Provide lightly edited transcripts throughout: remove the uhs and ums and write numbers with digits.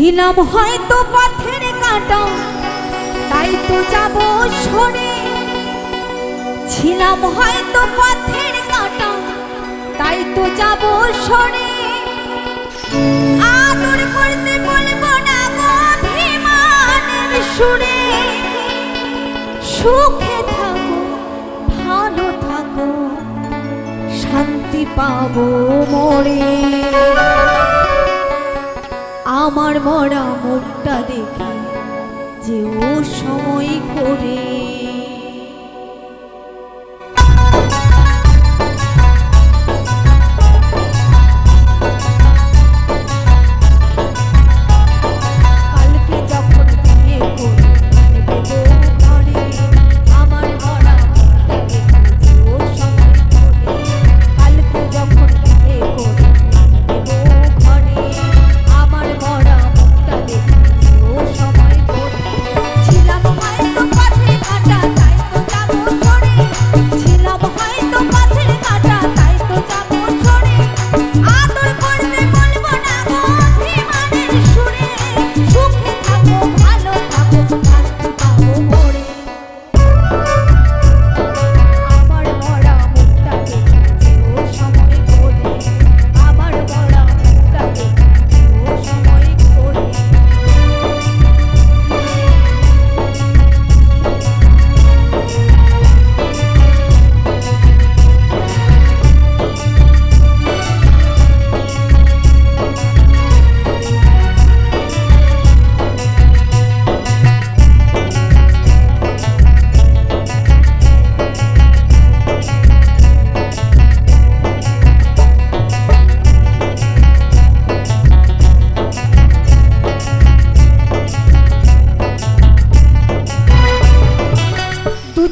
ছিলাম হয়তো পথের কাঁটা তাই তো যাব সরে, ছিলাম হয়তো পথের কাঁটা তাই তো যাব সরে। আদর করতে বলবো না গো অভিমানের সুরে, সুখে থাকো ভালো থাকো শান্তি পাবো মরে। আমার মরা মুখটা দেখে যে ও সময় করে।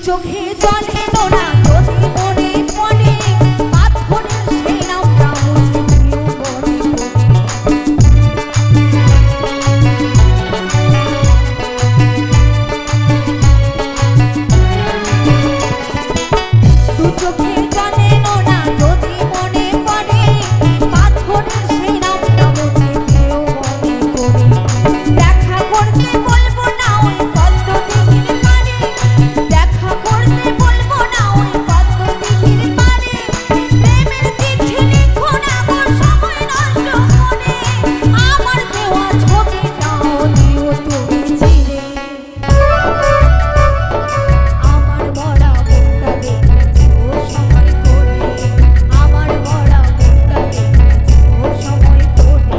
চোখে জল এলো না যদি মনে পড়ে, পাথরের সেই নামটা মুছে দু চোখে জল এলো না যদি মনে পড়ে, পাথরের সেই নামটা মুছে দিও মনে করে। দেখা করতে বলবো না ওই পদ্ম দিঘির পারে, দেখা করতে বলবো না ওই পদ্ম দিঘির পারে। প্রেমের চিঠি লিখো না গো সময় নষ্ট করে, আমার দেওয়া ছবিটাও দিও তুমি চিরে। আমার মরা মুখটা দেখেছো সময় করে, আমার মরা মুখটা দেখেছো সময় করে।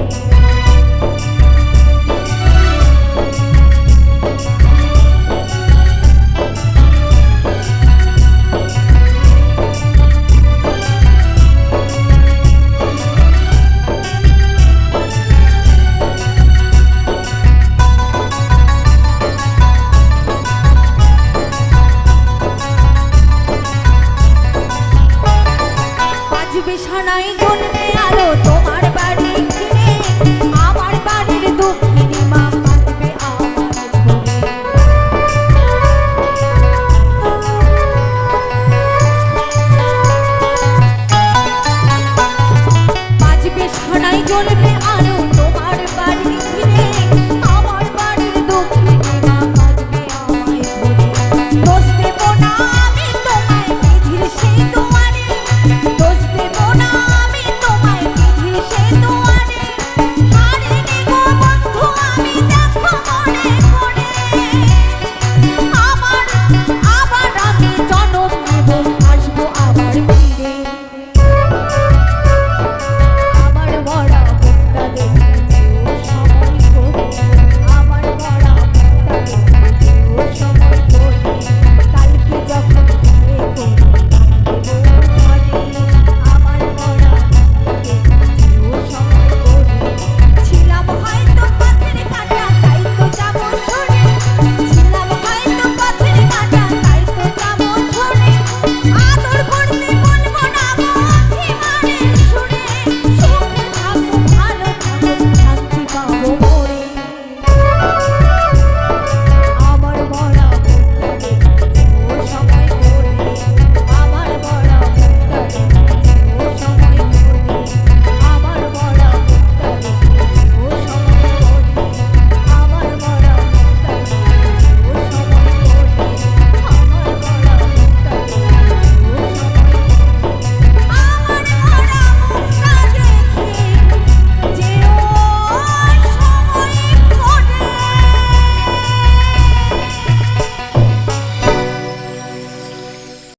বাজবে সানাই।